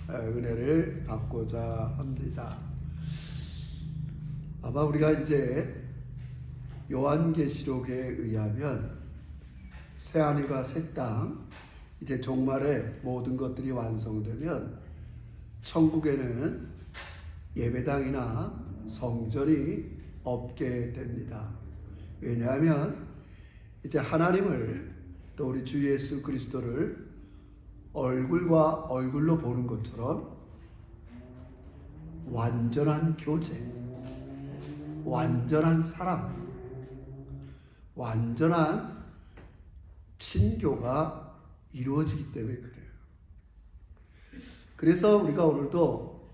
은혜를 받고자 합니다. 아마 우리가 이제 요한계시록에 의하면 새하늘과 새 땅, 이제 종말에 모든 것들이 완성되면 천국에는 예배당이나 성전이 없게 됩니다. 왜냐하면 이제 하나님을 또 우리 주 예수 그리스도를 얼굴과 얼굴로 보는 것처럼 완전한 교제, 완전한 사랑, 완전한 친교가 이루어지기 때문에 그래요. 그래서 우리가 오늘도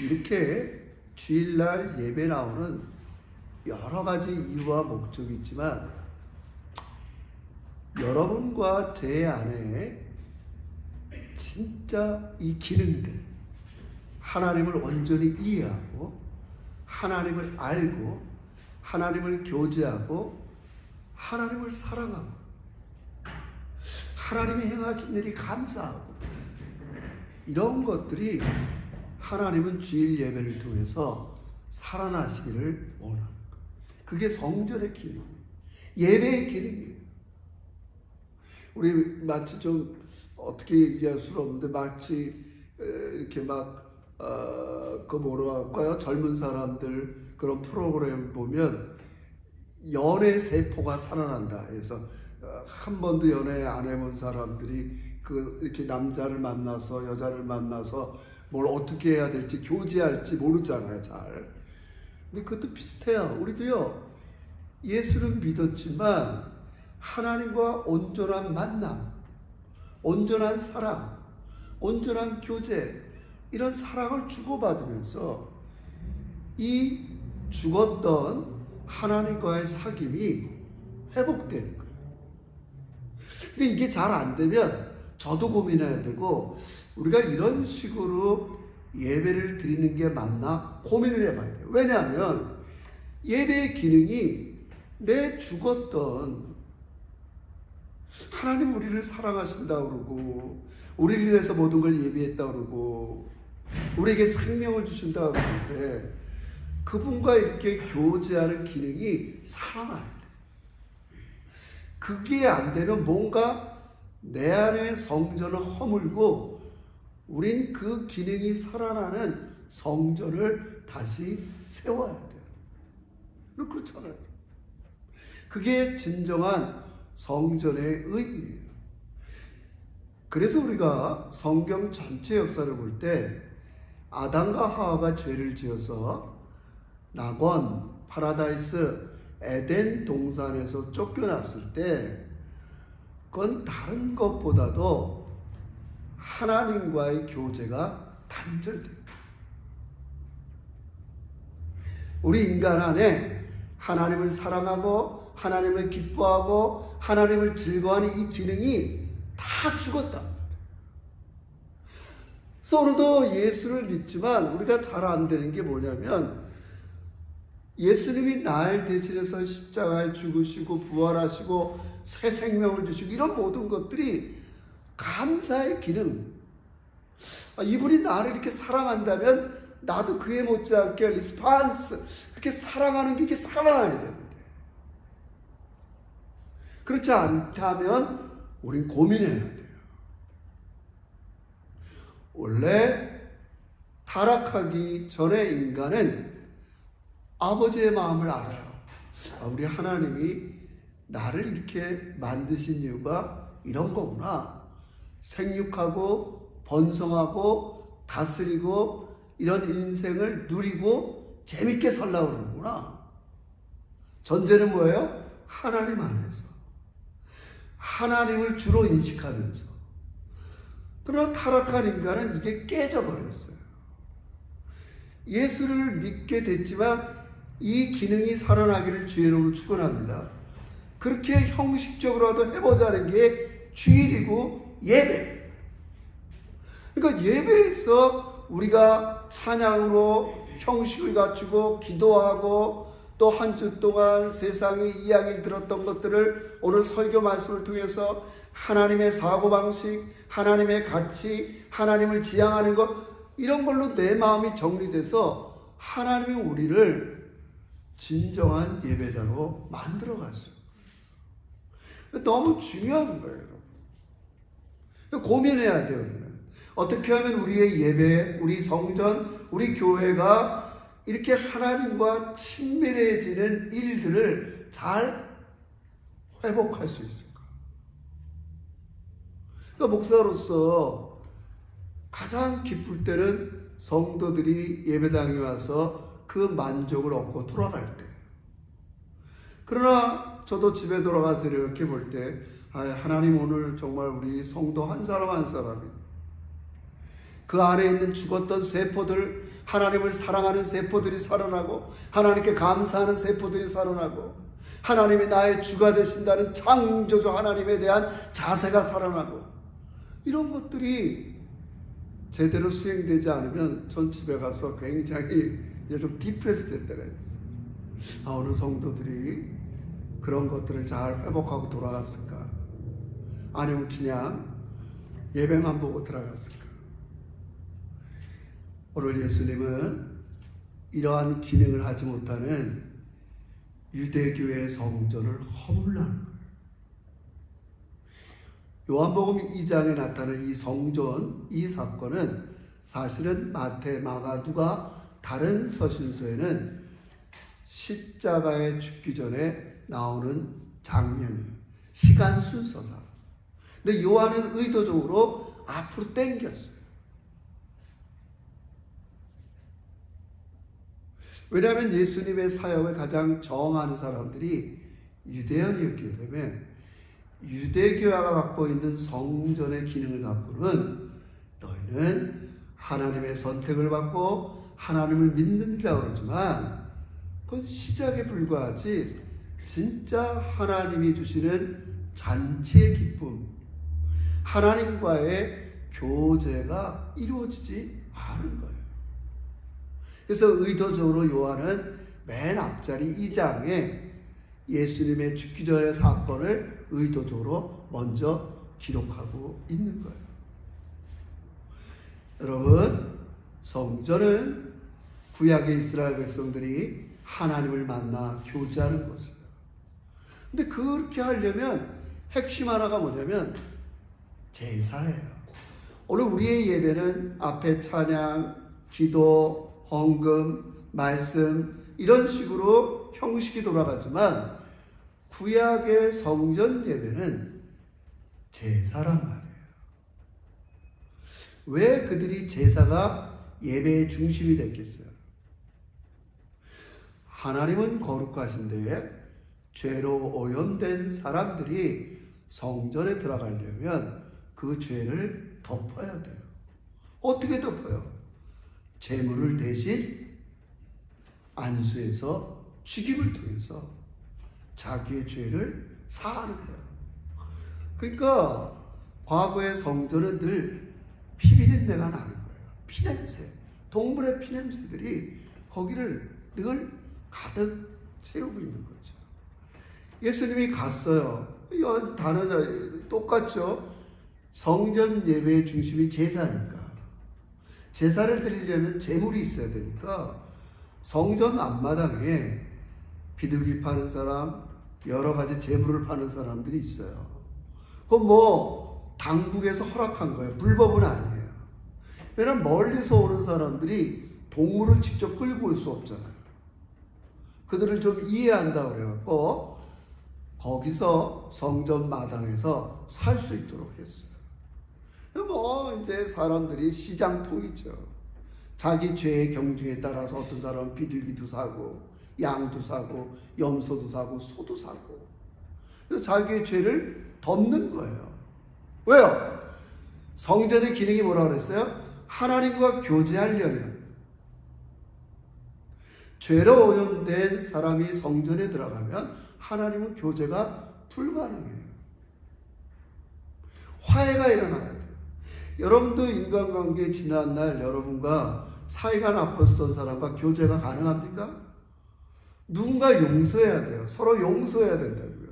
이렇게 주일날 예배 나오는 여러 가지 이유와 목적이 있지만 여러분과 제 안에 진짜 이 기능들, 하나님을 온전히 이해하고 하나님을 알고 하나님을 교제하고 하나님을 사랑하고 하나님이 행하신 일이 감사하고 이런 것들이 하나님은 주일 예배를 통해서 살아나시기를 원하는 거예요. 그게 성전의 기능이에요. 예배의 기능이에요. 우리 마치 좀 어떻게 얘기할 수는 없는데 마치 이렇게 그 뭐라고 할까요? 젊은 사람들 그런 프로그램 보면 연애 세포가 살아난다. 그래서 한 번도 연애 안 해본 사람들이 이렇게 남자를 만나서 여자를 만나서 뭘 어떻게 해야 될지 교제할지 모르잖아요, 잘. 근데 그것도 비슷해요. 우리도요, 예수는 믿었지만 하나님과 온전한 만남, 온전한 사랑, 온전한 교제, 이런 사랑을 주고받으면서 이 죽었던 하나님과의 사귐이 회복되는 거예요. 근데 이게 잘 안 되면 저도 고민해야 되고 우리가 이런 식으로 예배를 드리는 게 맞나 고민을 해봐야 돼요. 왜냐하면 예배의 기능이 내 죽었던 하나님 우리를 사랑하신다고 그러고 우리를 위해서 모든 걸 예비했다고 그러고 우리에게 생명을 주신다고 그러는데 그분과 이렇게 교제하는 기능이 살아나야 돼. 그게 안 되면 뭔가 내 안에 성전을 허물고 우린 그 기능이 살아나는 성전을 다시 세워야 돼요. 그렇잖아요. 그게 진정한 성전의 의미예요. 그래서 우리가 성경 전체 역사를 볼 때 아담과 하와가 죄를 지어서 낙원, 파라다이스, 에덴 동산에서 쫓겨났을 때 그건 다른 것보다도 하나님과의 교제가 단절돼요. 우리 인간 안에 하나님을 사랑하고 하나님을 기뻐하고 하나님을 즐거워하는 이 기능이 다 죽었다. 그래서 오늘도 예수를 믿지만 우리가 잘 안 되는 게 뭐냐면 예수님이 날 대신해서 십자가에 죽으시고 부활하시고 새 생명을 주시고 이런 모든 것들이 감사의 기능. 이분이 나를 이렇게 사랑한다면 나도 그에 못지않게 리스판스 그렇게 사랑하는 게 이렇게 살아나야 되는데 그렇지 않다면 우린 고민해야 돼요. 원래 타락하기 전에 인간은 아버지의 마음을 알아요. 우리 하나님이 나를 이렇게 만드신 이유가 이런 거구나. 생육하고 번성하고 다스리고 이런 인생을 누리고 재밌게 살려고 그러는구나. 전제는 뭐예요? 하나님 안에서. 하나님을 주로 인식하면서. 그러나 타락한 인간은 이게 깨져버렸어요. 예수를 믿게 됐지만 이 기능이 살아나기를 주의로 축원합니다. 그렇게 형식적으로라도 해보자는 게 주일이고 예배. 그러니까 예배에서 우리가 찬양으로 형식을 갖추고 기도하고 또 한 주 동안 세상의 이야기를 들었던 것들을 오늘 설교 말씀을 통해서 하나님의 사고방식, 하나님의 가치, 하나님을 지향하는 것, 이런 걸로 내 마음이 정리돼서 하나님이 우리를 진정한 예배자로 만들어 갔어요. 너무 중요한 거예요, 여러분. 고민해야 돼요, 우리는. 어떻게 하면 우리의 예배, 우리 성전, 우리 교회가 이렇게 하나님과 친밀해지는 일들을 잘 회복할 수 있을까? 그러니까 목사로서 가장 기쁠 때는 성도들이 예배당에 와서 그 만족을 얻고 돌아갈 때. 그러나 저도 집에 돌아가서 이렇게 볼 때, 하나님 오늘 정말 우리 성도 한 사람 한 사람이 그 안에 있는 죽었던 세포들, 하나님을 사랑하는 세포들이 살아나고, 하나님께 감사하는 세포들이 살아나고, 하나님이 나의 주가 되신다는 창조주 하나님에 대한 자세가 살아나고, 이런 것들이 제대로 수행되지 않으면 전 집에 가서 굉장히 좀 디프레스 될 때가 있어요. 오늘 성도들이 그런 것들을 잘 회복하고 돌아갔을까? 아니면 그냥 예배만 보고 들어갔을까? 오늘 예수님은 이러한 기능을 하지 못하는 유대교의 성전을 허물라는 거예요. 요한복음 2장에 나타나는 이 성전, 이 사건은 사실은 마태, 마가, 누가 다른 서신서에는 십자가에 죽기 전에 나오는 장면이에요. 시간 순서상. 근데 요한은 의도적으로 앞으로 당겼어요. 왜냐하면 예수님의 사역을 가장 저항하는 사람들이 유대인이었기 때문에 유대교회가 갖고 있는 성전의 기능을 갖고는 너희는 하나님의 선택을 받고 하나님을 믿는 자가 그러지만 그건 시작에 불과하지 진짜 하나님이 주시는 잔치의 기쁨, 하나님과의 교제가 이루어지지 않은 거예요. 그래서 의도적으로 요한은 맨 앞자리 2장에 예수님의 죽기 전의 사건을 의도적으로 먼저 기록하고 있는 거예요. 여러분, 성전은 구약의 이스라엘 백성들이 하나님을 만나 교제하는 곳이에요. 근데 그렇게 하려면 핵심 하나가 뭐냐면 제사예요. 오늘 우리의 예배는 앞에 찬양, 기도, 헌금, 말씀 이런 식으로 형식이 돌아가지만 구약의 성전 예배는 제사란 말이에요. 왜 그들이 제사가 예배의 중심이 됐겠어요? 하나님은 거룩하신데 죄로 오염된 사람들이 성전에 들어가려면 그 죄를 덮어야 돼요. 어떻게 덮어요? 제물을 대신 안수해서 죽임을 통해서 자기의 죄를 사하는 거예요. 그러니까 과거의 성전은 늘 피비린내가 나는 거예요. 피냄새, 동물의 피냄새들이 거기를 늘 가득 채우고 있는 거죠. 예수님이 갔어요. 다른 똑같죠. 성전 예배의 중심이 제사니까. 제사를 드리려면 제물이 있어야 되니까 성전 앞마당에 비둘기 파는 사람, 여러 가지 제물을 파는 사람들이 있어요. 그건 뭐 당국에서 허락한 거예요. 불법은 아니에요. 왜냐하면 멀리서 오는 사람들이 동물을 직접 끌고 올 수 없잖아요. 그들을 좀 이해한다고 그래갖고 거기서 성전 마당에서 살 수 있도록 했어요. 뭐 이제 사람들이 시장통이죠. 자기 죄의 경중에 따라서 어떤 사람은 비둘기도 사고 양도 사고 염소도 사고 소도 사고 그래서 자기의 죄를 덮는 거예요. 왜요? 성전의 기능이 뭐라고 그랬어요? 하나님과 교제하려면 죄로 오염된 사람이 성전에 들어가면 하나님은 교제가 불가능해요. 화해가 일어나야 돼요. 여러분도 인간관계에 지난 날 여러분과 사이가 나빴던 사람과 교제가 가능합니까? 누군가 용서해야 돼요. 서로 용서해야 된다고요.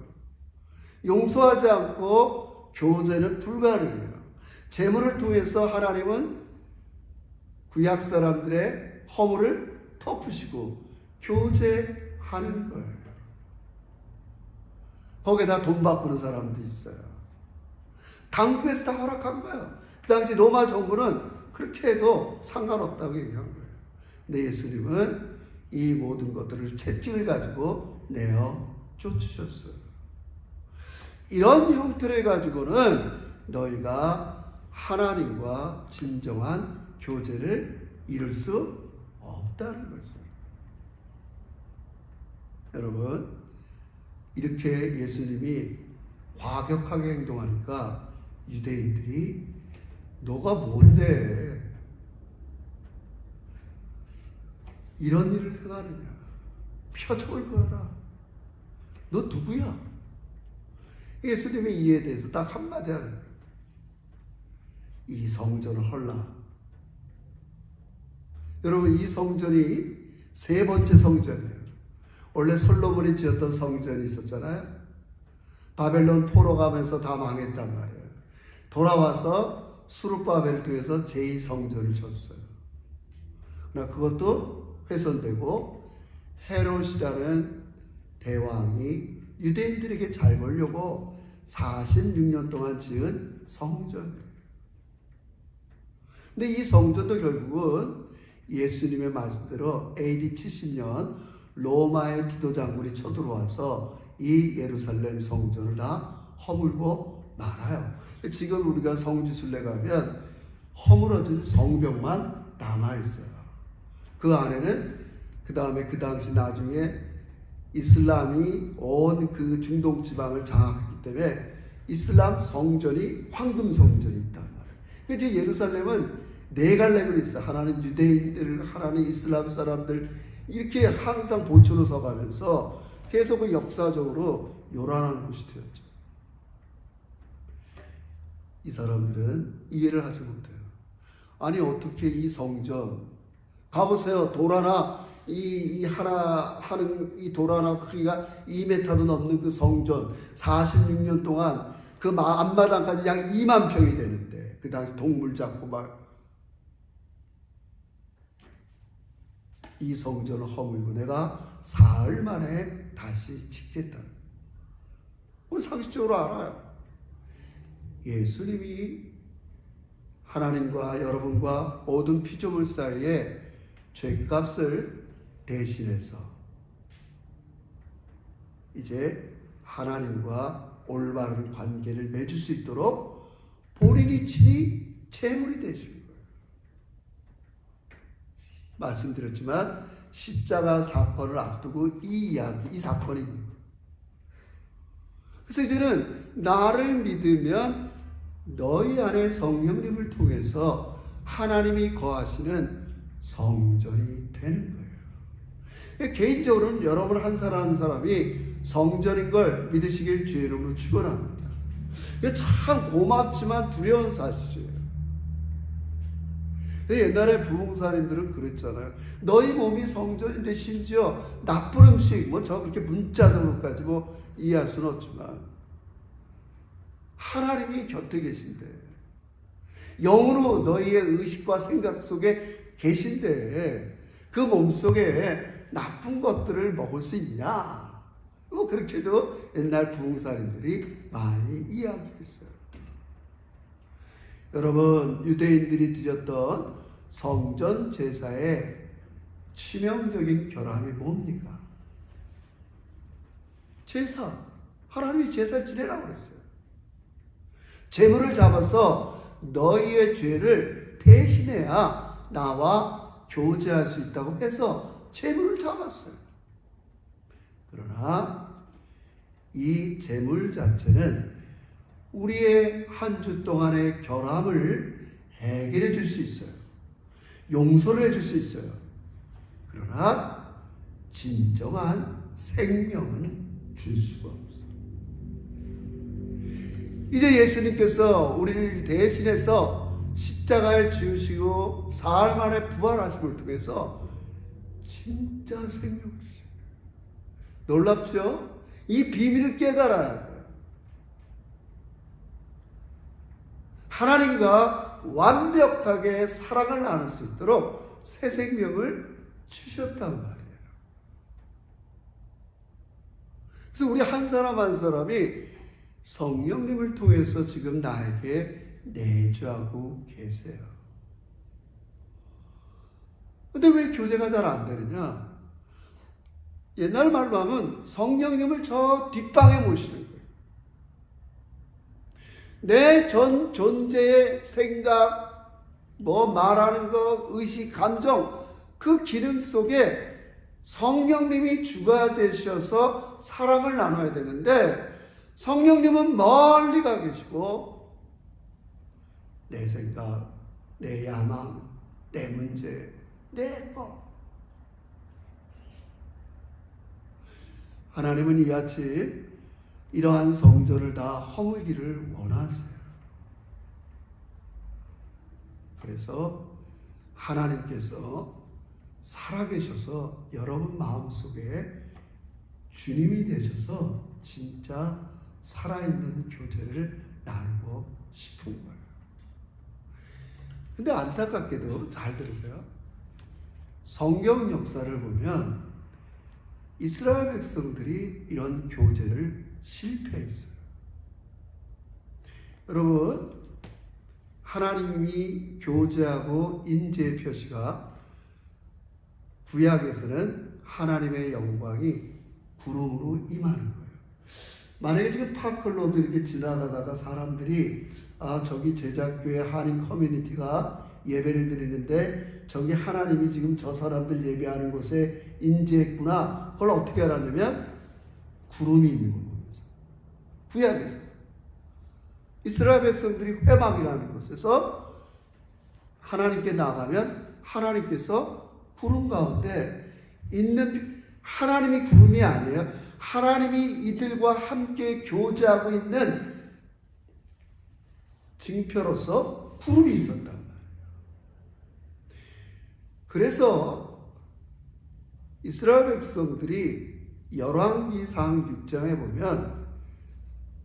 용서하지 않고 교제는 불가능해요. 제물을 통해서 하나님은 구약 사람들의 허물을 덮으시고 교제하는 거예요. 거기에다 돈 바꾸는 사람도 있어요. 당국에서 다 허락한 거예요. 그 당시 로마 정부는 그렇게 해도 상관없다고 얘기한 거예요. 근데 예수님은 이 모든 것들을 채찍을 가지고 내어 쫓으셨어요. 이런 형태를 가지고는 너희가 하나님과 진정한 교제를 이룰 수 없다는 거죠. 여러분, 이렇게 예수님이 과격하게 행동하니까 유대인들이 너가 뭔데 이런 일을 행하느냐, 표적을 보여라, 너 누구야? 예수님의 이에 대해서 딱 한마디 하는 거예요. 이 성전을 헐라. 여러분, 이 성전이 세 번째 성전이에요. 원래 솔로몬이 지었던 성전이 있었잖아요. 바벨론 포로 가면서 다 망했단 말이에요. 돌아와서 수룹바벨을 통해서 제2성전을 졌어요. 그러나 그것도 훼손되고 헤롯이라는 대왕이 유대인들에게 잘 보려고 46년 동안 지은 성전이에요. 근데 이 성전도 결국은 예수님의 말씀대로 AD 70년 로마의 디도 장군이 쳐들어와서 이 예루살렘 성전을 다 허물고 말아요. 지금 우리가 성지순례 가면 허물어진 성벽만 남아있어요. 그 안에는 그 다음에 그 당시 나중에 이슬람이 온 그 중동 지방을 장악했기 때문에 이슬람 성전이 황금 성전이 있단 말이에요. 그래서 예루살렘은 네 갈래로 있어. 하나는 유대인들, 하나는 이슬람 사람들, 이렇게 항상 보초로 서가면서 계속 그 역사적으로 요란한 곳이 되었죠. 이 사람들은 이해를 하지 못해요. 아니, 어떻게 이 성전, 가보세요. 돌 하나, 이 하나 하는 이 돌 하나 크기가 2m도 넘는 그 성전, 46년 동안 그 앞마당까지 약 2만 평이 되는데, 그 당시 동물 잡고 막 이 성전을 허물고 내가 사흘 만에 다시 짓겠다. 우리 상식적으로 알아요. 예수님이 하나님과 여러분과 모든 피조물 사이에 죄값을 대신해서 이제 하나님과 올바른 관계를 맺을 수 있도록 본인이 친히 제물이 되신 거예요. 말씀드렸지만 십자가 사건을 앞두고 이 이야기, 이 사건입니다. 그래서 이제는 나를 믿으면 너희 안에 성령님을 통해서 하나님이 거하시는 성전이 되는 거예요. 개인적으로는 여러분 한 사람 한 사람이 성전인 걸 믿으시길 주의 이름으로 축원합니다. 이게 참 고맙지만 두려운 사실이에요. 옛날에 부흥사님들은 그랬잖아요. 너희 몸이 성전인데 심지어 나쁜 음식, 저 그렇게 문자적으로까지 이해할 수는 없지만 하나님이 곁에 계신데, 영으로 너희의 의식과 생각 속에 계신데 그 몸속에 나쁜 것들을 먹을 수 있냐? 그렇게도 옛날 부흥사님들이 많이 이야기했어요. 여러분, 유대인들이 드렸던 성전 제사의 치명적인 결함이 뭡니까? 제사. 하나님이 제사를 지내라고 그랬어요. 제물을 잡아서 너희의 죄를 대신해야 나와 교제할 수 있다고 해서 제물을 잡았어요. 그러나 이 제물 자체는 우리의 한 주 동안의 결함을 해결해 줄 수 있어요. 용서를 해줄 수 있어요. 그러나 진정한 생명은 줄 수가 없어요. 이제 예수님께서 우리를 대신해서 십자가에 죽으시고 사흘 만에 부활하심을 통해서 진짜 생명을 주세요. 놀랍죠? 이 비밀을 깨달아야 돼요. 하나님과 완벽하게 사랑을 나눌 수 있도록 새 생명을 주셨단 말이에요. 그래서 우리 한 사람 한 사람이 성령님을 통해서 지금 나에게 내주하고 계세요. 근데 왜 교제가 잘 안 되느냐? 옛날 말로 하면 성령님을 저 뒷방에 모시는 거예요. 내 전 존재의 생각, 말하는 거, 의식, 감정, 그 기능 속에 성령님이 주가 되셔서 사랑을 나눠야 되는데, 성령님은 멀리 가 계시고 내 생각, 내 야망, 내 문제, 내 것. 하나님은 이 아침 이러한 성전을 다 허물기를 원하세요. 그래서 하나님께서 살아계셔서 여러분 마음속에 주님이 되셔서 진짜 살아있는 교제를 나누고 싶은 거예요. 근데 안타깝게도 잘 들으세요. 성경 역사를 보면 이스라엘 백성들이 이런 교제를 실패했어요. 여러분, 하나님이 교제하고 인재의 표시가 구약에서는 하나님의 영광이 구름으로 임하는 거예요. 만약에 지금 파클로도 이렇게 지나가다가 사람들이 저기 제작교회 한인 커뮤니티가 예배를 드리는데 저기 하나님이 지금 저 사람들 예배하는 곳에 임재했구나. 그걸 어떻게 알았냐면 구름이 있는 걸 보면서. 구약에서 이스라엘 백성들이 회막이라는 곳에서 하나님께 나가면 하나님께서 구름 가운데 있는, 하나님이 구름이 아니에요. 하나님이 이들과 함께 교제하고 있는 징표로서 구름이 있었단 말이에요. 그래서 이스라엘 백성들이 열왕기상 6장에 보면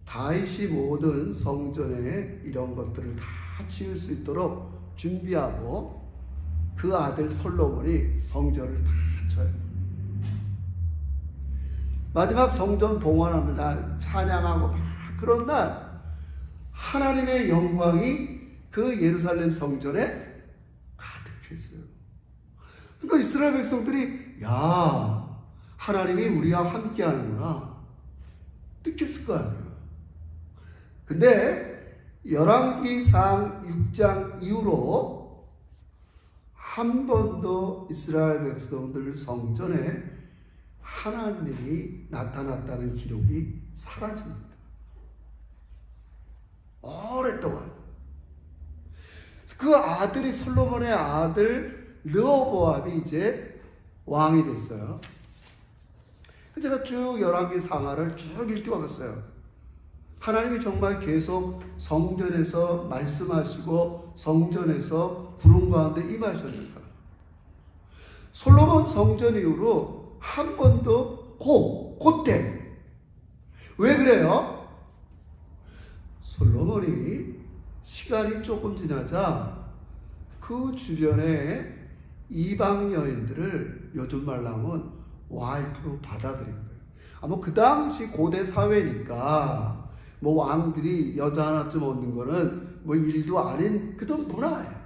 다윗이 모든 성전에 이런 것들을 다 지을 수 있도록 준비하고 그 아들 솔로몬이 성전을 다 쳐요. 마지막 성전 봉헌하는 날, 찬양하고 막 그런 날 하나님의 영광이 그 예루살렘 성전에 가득했어요. 그러니까 이스라엘 백성들이 하나님이 우리와 함께 하는구나 느꼈을 거 아니에요. 근데 열왕기상 6장 이후로 한 번도 이스라엘 백성들 성전에 하나님이 나타났다는 기록이 사라집니다. 오랫동안. 그 아들이, 솔로몬의 아들 르호보암이 이제 왕이 됐어요. 제가 쭉 열왕기 상하를 쭉 읽어봤어요. 하나님이 정말 계속 성전에서 말씀하시고 성전에서 부름 가운데 임하셨는가. 솔로몬 성전 이후로 한 번도 그때 왜 그래요? 솔로몬이 시간이 조금 지나자 그 주변에 이방 여인들을 요즘 말로 하면 와이프로 받아들인 거예요. 그 당시 고대 사회니까 왕들이 여자 하나쯤 얻는 거는 일도 아닌 그런 문화예요.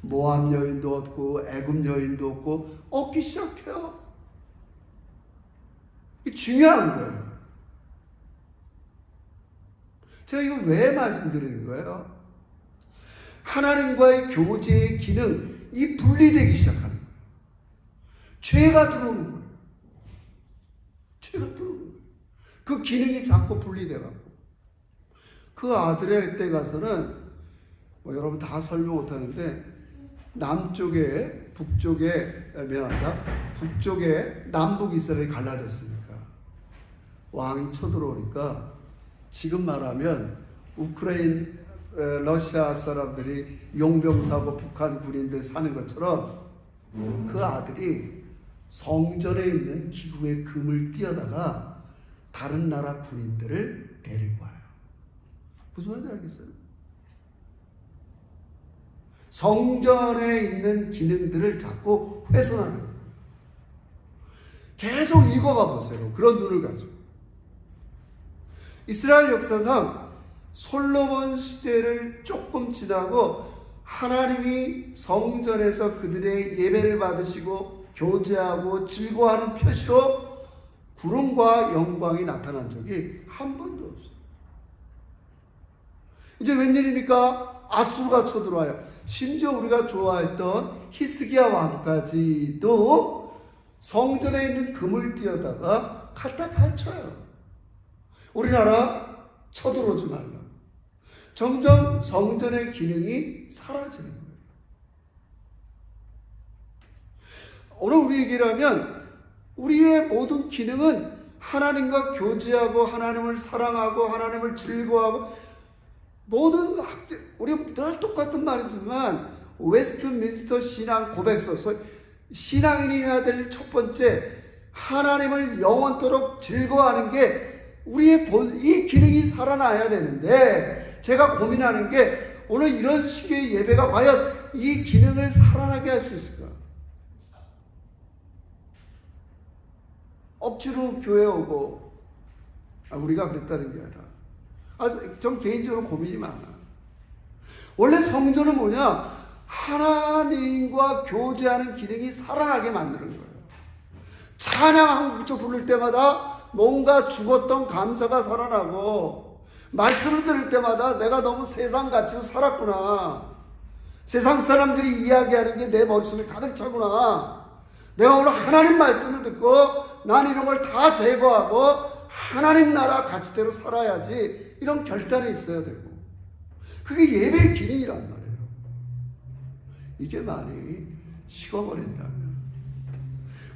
모압 여인도 얻고 애굽 여인도 얻고 얻기 시작해요. 이게 중요한 거예요. 제가 이거 왜 말씀드리는 거예요? 하나님과의 교제의 기능, 이 분리되기 시작하는 거예요. 죄가 들어오는 거예요. 죄가 들어오는 거예요. 그 기능이 자꾸 분리돼가고. 그 아들의 때 가서는 여러분 다 설명 못하는데 남쪽에 북쪽에 북쪽에 남북 이스라엘이 갈라졌으니까 왕이 쳐들어오니까 지금 말하면 우크라이나 러시아 사람들이 용병사고 북한 군인들 사는 것처럼 그 아들이 성전에 있는 기구의 금을 띄어다가 다른 나라 군인들을 데리고 와요. 무슨 말인지 알겠어요? 성전에 있는 기능들을 자꾸 훼손하는 거예요. 계속 읽어가 보세요. 그런 눈을 가지고. 이스라엘 역사상 솔로몬 시대를 조금 지나고 하나님이 성전에서 그들의 예배를 받으시고 교제하고 즐거워하는 표시로 구름과 영광이 나타난 적이 한 번도 없어요. 이제 웬일입니까? 아수르가 쳐들어와요. 심지어 우리가 좋아했던 히스기야 왕까지도 성전에 있는 금을 띄어다가 갖다 바쳐요. 우리나라 쳐들어오지 말라. 점점 성전의 기능이 사라지는 거예요. 오늘 우리 얘기를 하면 우리의 모든 기능은 하나님과 교제하고 하나님을 사랑하고 하나님을 즐거워하고 모든 우리 늘 똑같은 말이지만 웨스트민스터 신앙 고백서 신앙인이 해야 될 첫 번째 하나님을 영원토록 즐거워하는 게 우리의 이 기능이 살아나야 되는데 제가 고민하는 게 오늘 이런 식의 예배가 과연 이 기능을 살아나게 할 수 있을까? 억지로 교회 오고 우리가 그랬다는 게 아니라 전 개인적으로 고민이 많아. 원래 성전은 뭐냐? 하나님과 교제하는 기능이 살아나게 만드는 거예요. 찬양 한 구절 부를 때마다 뭔가 죽었던 감사가 살아나고 말씀을 들을 때마다 내가 너무 세상같이 살았구나. 세상 사람들이 이야기하는 게 내 머릿속에 가득 차구나. 내가 오늘 하나님 말씀을 듣고 난 이런 걸 다 제거하고 하나님 나라 가치대로 살아야지 이런 결단이 있어야 되고 그게 예배의 기능이란 말이에요. 이게 많이 식어버린다면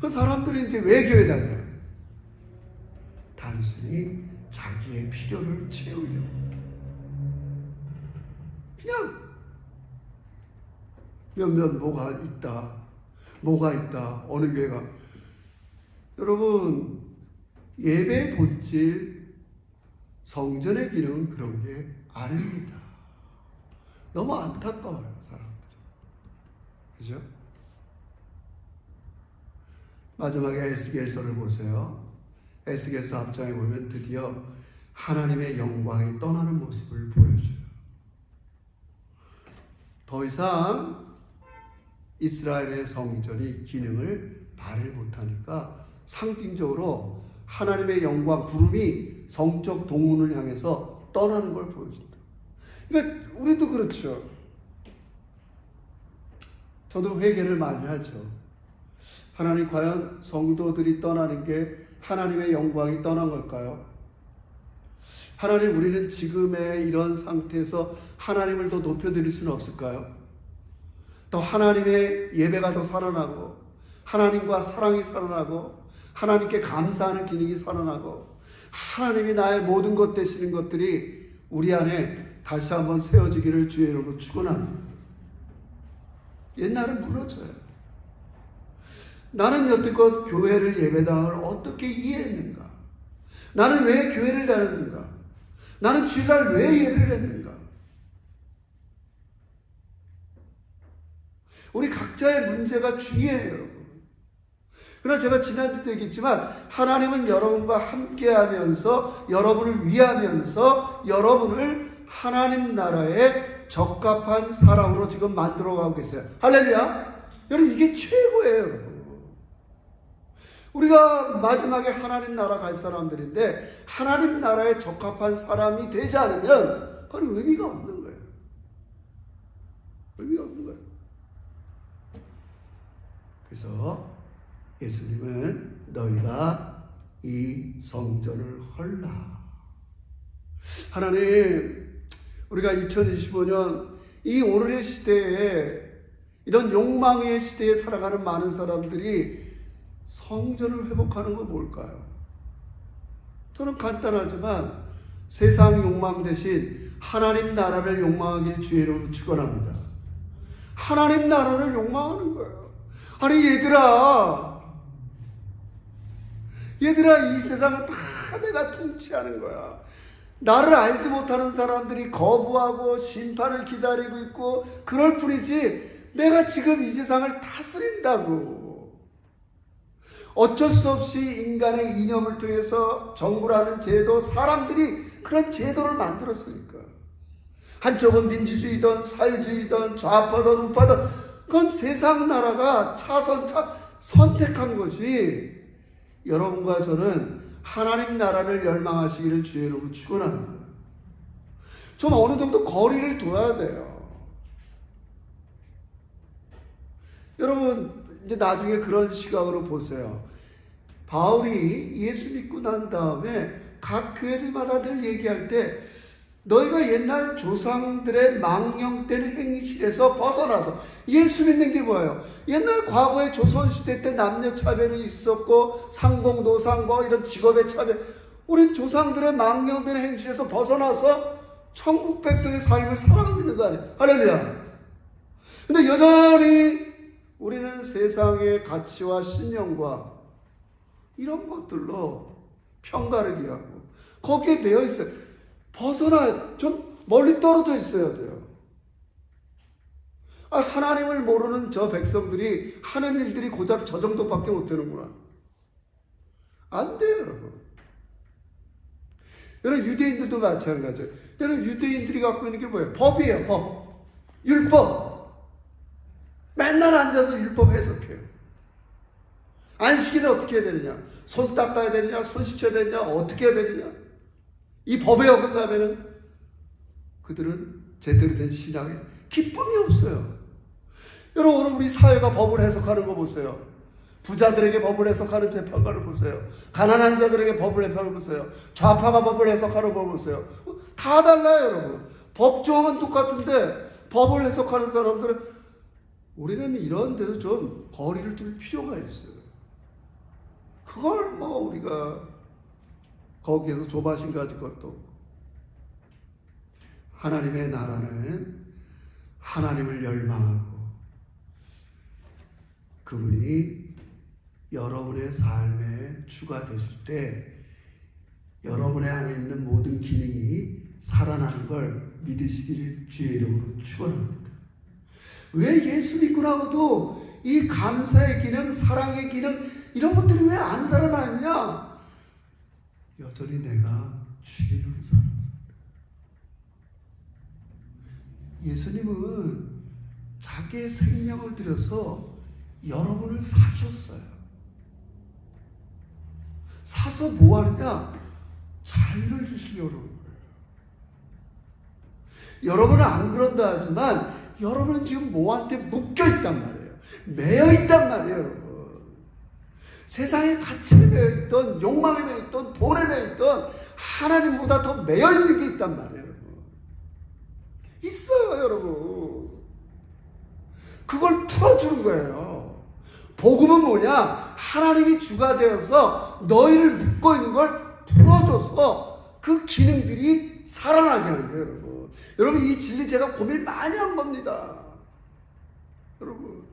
그 사람들이 이제 왜 교회 다녀요? 단순히 자기의 필요를 채우려고 그냥 몇몇 뭐가 있다 어느 교회가 여러분 예배의 본질 성전의 기능은 그런 게 아닙니다. 너무 안타까워요 사람들이. 그죠? 마지막에 에스겔서를 보세요. 에스겔서 앞장에 보면 드디어 하나님의 영광이 떠나는 모습을 보여줘요. 더 이상 이스라엘의 성전이 기능을 발휘 못하니까 상징적으로 하나님의 영광 구름이 성적 동문을 향해서 떠나는 걸 보여준다. 그러니까 우리도 그렇죠. 저도 회개를 많이 하죠. 하나님 과연 성도들이 떠나는 게 하나님의 영광이 떠난 걸까요? 하나님 우리는 지금의 이런 상태에서 하나님을 더 높여드릴 수는 없을까요? 더 하나님의 예배가 더 살아나고 하나님과 사랑이 살아나고 하나님께 감사하는 기능이 살아나고 하나님이 나의 모든 것 되시는 것들이 우리 안에 다시 한번 세워지기를 주의 이름으로 축원합니다. 옛날은 무너져요. 나는 여태껏 교회를 예배당을 어떻게 이해했는가? 나는 왜 교회를 다녔는가? 나는 주일날 왜 예배를 했는가? 우리 각자의 문제가 중요해요, 여러분. 그러나 제가 지난주도 얘기했지만 하나님은 여러분과 함께하면서 여러분을 위하면서 여러분을 하나님 나라에 적합한 사람으로 지금 만들어가고 계세요. 할렐루야! 여러분 이게 최고예요, 여러분. 우리가 마지막에 하나님 나라 갈 사람들인데 하나님 나라에 적합한 사람이 되지 않으면 그건 의미가 없는 거예요. 의미가 없는 거예요. 그래서 예수님은 너희가 이 성전을 헐라. 하나님 우리가 2025년 이 오늘의 시대에 이런 욕망의 시대에 살아가는 많은 사람들이 성전을 회복하는 건 뭘까요? 저는 간단하지만 세상 욕망 대신 하나님 나라를 욕망하길 주의 이름으로 축원합니다. 하나님 나라를 욕망하는 거예요. 아니 얘들아 이 세상은 다 내가 통치하는 거야. 나를 알지 못하는 사람들이 거부하고 심판을 기다리고 있고 그럴 뿐이지 내가 지금 이 세상을 다스린다고. 어쩔 수 없이 인간의 이념을 통해서 정부라는 제도, 사람들이 그런 제도를 만들었으니까. 한쪽은 민주주의든 사회주의든 좌파든 우파든 그건 세상 나라가 선택한 것이 여러분과 저는 하나님 나라를 열망하시기를 주의 이름으로 축원합니다. 좀 어느 정도 거리를 둬야 돼요. 여러분 이제 나중에 그런 시각으로 보세요. 바울이 예수 믿고 난 다음에 각 교회들마다 늘 얘기할 때 너희가 옛날 조상들의 망령된 행실에서 벗어나서, 예수 믿는 게 뭐예요? 옛날 과거의 조선시대 때 남녀차별이 있었고 상공도상 뭐 이런 직업의 차별, 우리 조상들의 망령된 행실에서 벗어나서 천국 백성의 삶을 살아가고 있는 거 아니에요? 할렐루야. 근데 여전히 우리는 세상의 가치와 신념과 이런 것들로 편가르기 하고 거기에 매여 있어요. 벗어나 좀 멀리 떨어져 있어야 돼요. 하나님을 모르는 저 백성들이 하는 일들이 고작 저 정도밖에 못 되는구나. 안 돼요, 여러분. 여러분 유대인들도 마찬가지예요. 여러분 유대인들이 갖고 있는 게 뭐예요? 법이에요, 법. 율법. 맨날 앉아서 율법 해석해요. 안식일은 어떻게 해야 되느냐? 손 닦아야 되느냐? 손 씻어야 되느냐? 어떻게 해야 되느냐? 이 법에 어긋나면은 그들은 제대로 된 신앙에 기쁨이 없어요. 여러분 오늘 우리 사회가 법을 해석하는 거 보세요. 부자들에게 법을 해석하는 재판관을 보세요. 가난한 자들에게 법을 해석하는 거 보세요. 좌파가 법을 해석하는 거 보세요. 다 달라요, 여러분. 법조항은 똑같은데 법을 해석하는 사람들은, 우리는 이런 데서 좀 거리를 둘 필요가 있어요. 그걸 뭐 우리가 거기에서 조바심 가질 것도 없고. 하나님의 나라는 하나님을 열망하고 그분이 여러분의 삶에 주가 되실 때 여러분의 안에 있는 모든 기능이 살아나는 걸 믿으시기를 주의 이름으로 축원합니다. 왜 예수 믿고 나고도 이 감사의 기능, 사랑의 기능 이런 것들이 왜 안 살아나느냐? 여전히 내가 주인으로 사는 사람. 예수님은 자기의 생명을 들여서 여러분을 사셨어요. 사서 뭐 하느냐? 자유를 주시려고 그러는 거예요. 여러분은 안 그런다 하지만 여러분은 지금 뭐한테 묶여 있단 말이에요. 매여 있단 말이에요, 여러분. 세상의 가치에 매여 있던, 욕망에 매여 있던, 돈에 매여 있던 하나님보다 더 매여 있는 게 있단 말이에요, 여러분. 있어요, 여러분. 그걸 풀어주는 거예요. 복음은 뭐냐? 하나님이 주가 되어서 너희를 묶고 있는 걸 풀어줘서 그 기능들이 살아나게 하는 거예요, 여러분. 여러분, 이 진리 제가 고민 많이 한 겁니다. 여러분.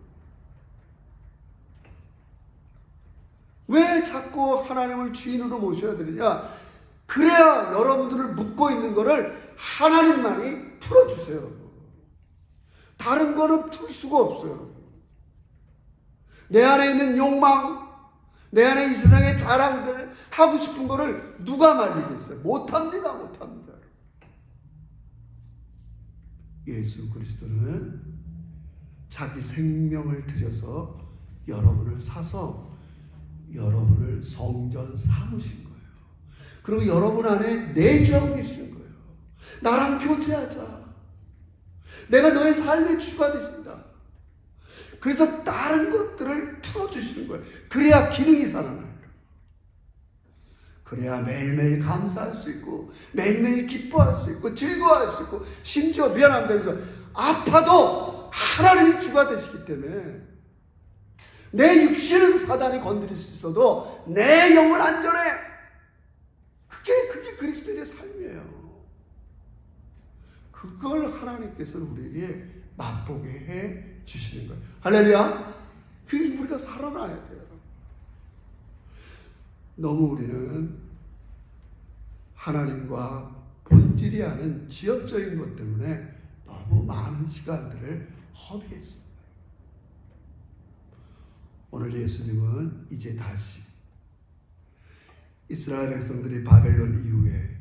왜 자꾸 하나님을 주인으로 모셔야 되느냐? 그래야 여러분들을 묶고 있는 거를 하나님만이 풀어주세요, 여러분. 다른 거는 풀 수가 없어요, 여러분. 내 안에 있는 욕망, 내 안에 이 세상의 자랑들, 하고 싶은 거를 누가 말리겠어요? 못합니다, 못합니다. 예수 그리스도는 자기 생명을 들여서 여러분을 사서 여러분을 성전 삼으신 거예요. 그리고 여러분 안에 내주하고 계시는 거예요. 나랑 교제하자. 내가 너의 삶의 주가 되신다. 그래서 다른 것들을 풀어주시는 거예요. 그래야 기능이 살아나요. 그래야 매일매일 감사할 수 있고 매일매일 기뻐할 수 있고 즐거워할 수 있고 심지어 미안합니다 그래서 아파도 하나님이 주가 되시기 때문에 내 육신은 사단이 건드릴 수 있어도 내 영은 안전해. 그게 그리스도의 삶이에요. 그걸 하나님께서는 우리에게 맛보게 해 주시는 거예요. 할렐루야. 그게 우리가 살아나야 돼요. 너무 우리는 하나님과 본질이 아닌 지엽적인 것 때문에 너무 많은 시간들을 허비했습니다. 오늘 예수님은 이제 다시 이스라엘 백성들이 바벨론 이후에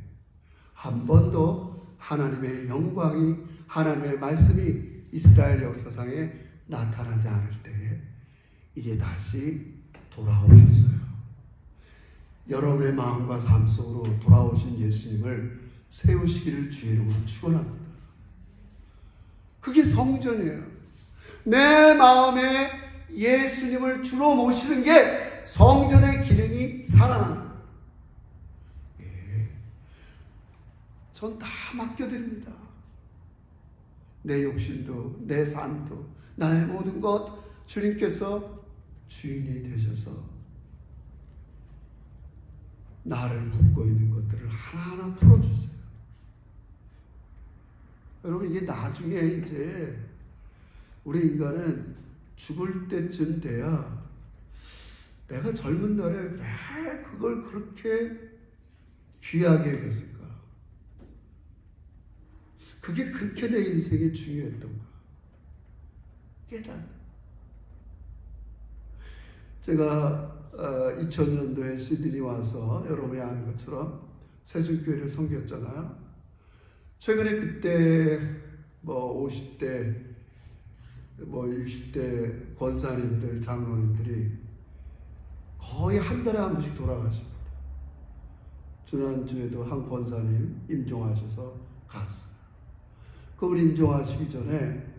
한 번도 하나님의 영광이, 하나님의 말씀이 이스라엘 역사상에 나타나지 않을 때에 이제 다시 돌아오셨어요. 여러분의 마음과 삶 속으로 돌아오신 예수님을 세우시기를 주의 이름으로 축원합니다. 그게 성전이에요. 내 마음에 예수님을 주로 모시는 게 성전의 기능이 살아나는 거예요. 전 다 맡겨드립니다. 내 욕심도, 내 삶도, 나의 모든 것 주님께서 주인이 되셔서 나를 묶고 있는 것들을 하나하나 풀어주세요. 여러분, 이게 나중에 이제 우리 인간은 죽을 때쯤 돼야 내가 젊은 날에 왜 그걸 그렇게 귀하게 했을까? 그게 그렇게 내 인생에 중요했던가? 깨달아. 제가 2000년도에 시드니 와서 여러분이 아는 것처럼 세순교회를 섬겼잖아요. 최근에 그때 50대 60대 권사님들, 장로님들이 거의 한 달에 한 번씩 돌아가십니다. 지난주에도 한 권사님 임종하셔서 갔어요. 그분 임종하시기 전에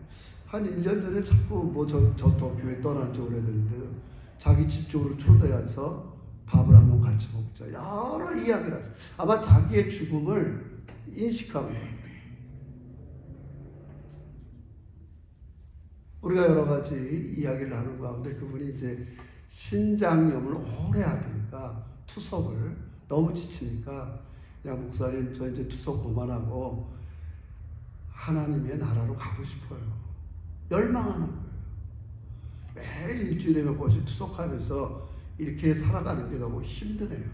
한 1년 전에 자꾸 저 교회 떠난 지 오래됐는데 자기 집 쪽으로 초대해서 밥을 한번 같이 먹자. 여러 이야기를 하죠. 아마 자기의 죽음을 인식한 거예요. 우리가 여러 가지 이야기를 나눈 가운데 그분이 이제 신장염을 오래 하니까 투석을 너무 지치니까 야 목사님 저 이제 투석 그만하고 하나님의 나라로 가고 싶어요. 열망하는 거예요. 매일 일주일에 몇 번씩 투석하면서 이렇게 살아가는 게 너무 힘드네요.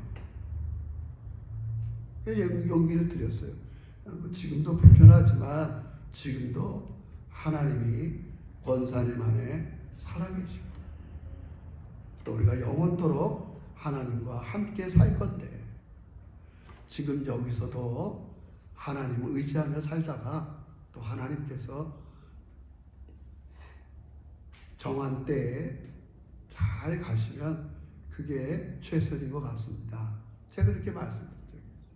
용기를 드렸어요. 지금도 불편하지만 지금도 하나님이 권사님 안에 살아계시고 또 우리가 영원토록 하나님과 함께 살 건데 지금 여기서도 하나님을 의지하며 살다가 또 하나님께서 정한 때에 잘 가시면 그게 최선인 것 같습니다. 제가 그렇게 말씀드린 적이 있어요.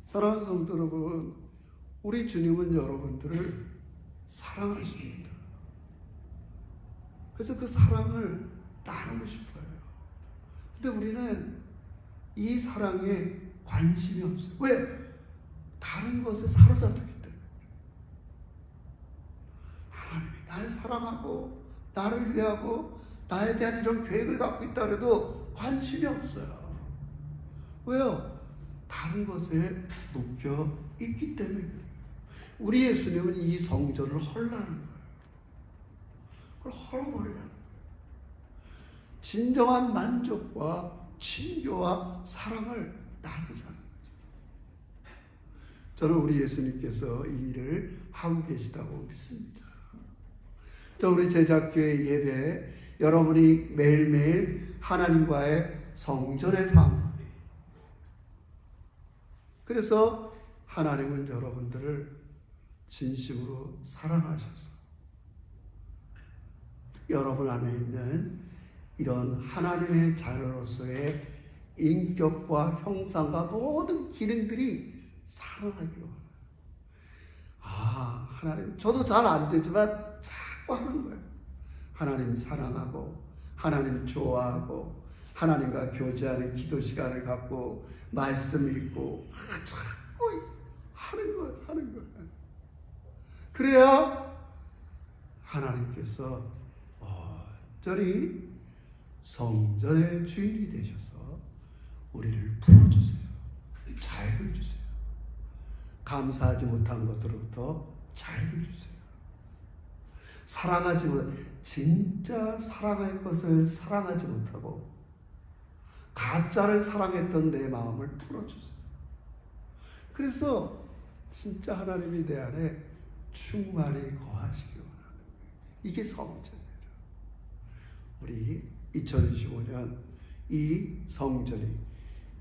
사랑하는 성도 여러분, 우리 주님은 여러분들을 사랑하십니다. 그래서 그 사랑을 나누고 싶어요. 근데 우리는 이 사랑에 관심이 없어요. 왜? 다른 것에 사로잡혔기 때문에. 하나님이 날 사랑하고 나를 위하고 나에 대한 이런 계획을 갖고 있다 해도 관심이 없어요. 왜요? 다른 것에 묶여 있기 때문에 그래요. 우리 예수님은 이 성전을 헐라는 거예요. 그걸 헐어버리라는 거예요. 진정한 만족과 친교와 사랑을 나누자는 거죠. 저는 우리 예수님께서 이 일을 하고 계시다고 믿습니다. 저 우리 제자교회 예배 여러분이 매일매일 하나님과의 성전의 삶. 그래서 하나님은 여러분들을 진심으로 사랑하셔서 여러분 안에 있는 이런 하나님의 자녀로서의 인격과 형상과 모든 기능들이 살아나기로 합니다. 하나님, 저도 잘 안 되지만 자꾸 하는 거예요. 하나님 사랑하고 하나님 좋아하고 하나님과 교제하는 기도 시간을 갖고 말씀 읽고 자꾸 하는 거예요. 그래야 하나님께서 온전히 성전의 주인이 되셔서 우리를 풀어주세요. 자유를 주세요. 감사하지 못한 것으로부터 자유를 주세요. 사랑하지 못, 진짜 사랑할 것을 사랑하지 못하고 가짜를 사랑했던 내 마음을 풀어주세요. 그래서 진짜 하나님이 내 안에 충만히 거하시기 원하는 이게 성전이에요. 우리 2025년 이 성전이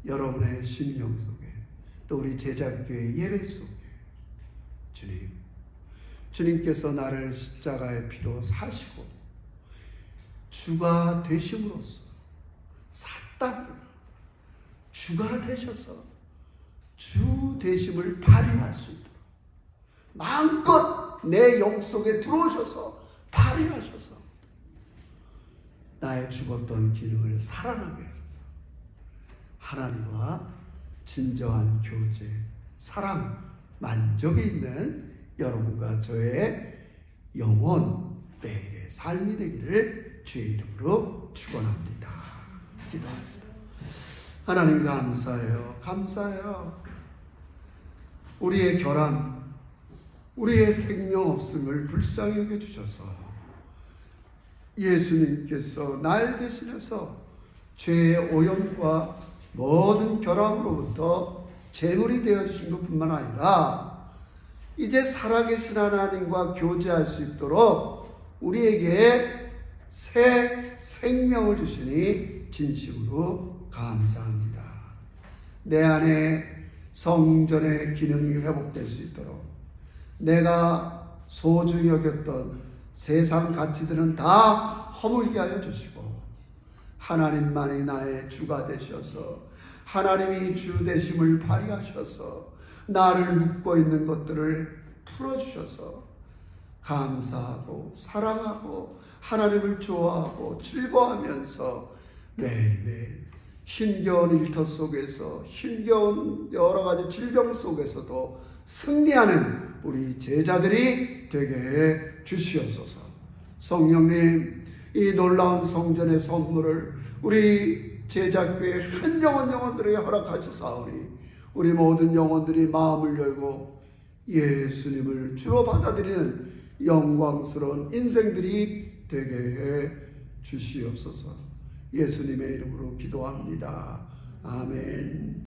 여러분의 심령 속에 또 우리 제자교회 예배 속에 주님께서 나를 십자가의 피로 사시고 주가 되심으로써 샀다 주가 되셔서 주 되심을 발휘할 수 있도록 마음껏 내 영 속에 들어오셔서 발휘하셔서 나의 죽었던 기능을 살아나게 하셔서 하나님과 진정한 교제, 사랑, 만족이 있는 여러분과 저의 영원 매일의 삶이 되기를 주의 이름으로 축원합니다. 기도합시다. 하나님 감사해요. 우리의 결함, 우리의 생명 없음을 불쌍히 여겨주셔서 예수님께서 날 대신해서 죄의 오염과 모든 결함으로부터 제물이 되어주신 것뿐만 아니라 이제 살아계신 하나님과 교제할 수 있도록 우리에게 새 생명을 주시니 진심으로 감사합니다. 내 안에 성전의 기능이 회복될 수 있도록 내가 소중히 여겼던 세상 가치들은 다 허물게 하여 주시고 하나님만이 나의 주가 되셔서 하나님이 주 되심을 발휘하셔서 나를 묶고 있는 것들을 풀어주셔서 감사하고 사랑하고 하나님을 좋아하고 즐거워하면서 매일매일 힘겨운 일터 속에서 힘겨운 여러 가지 질병 속에서도 승리하는 우리 제자들이 되게 해 주시옵소서. 성령님, 이 놀라운 성전의 선물을 우리 제자교회 한 영혼들에게 허락하시사오니 우리 모든 영혼들이 마음을 열고 예수님을 주로 받아들이는 영광스러운 인생들이 되게 해 주시옵소서. 예수님의 이름으로 기도합니다. 아멘.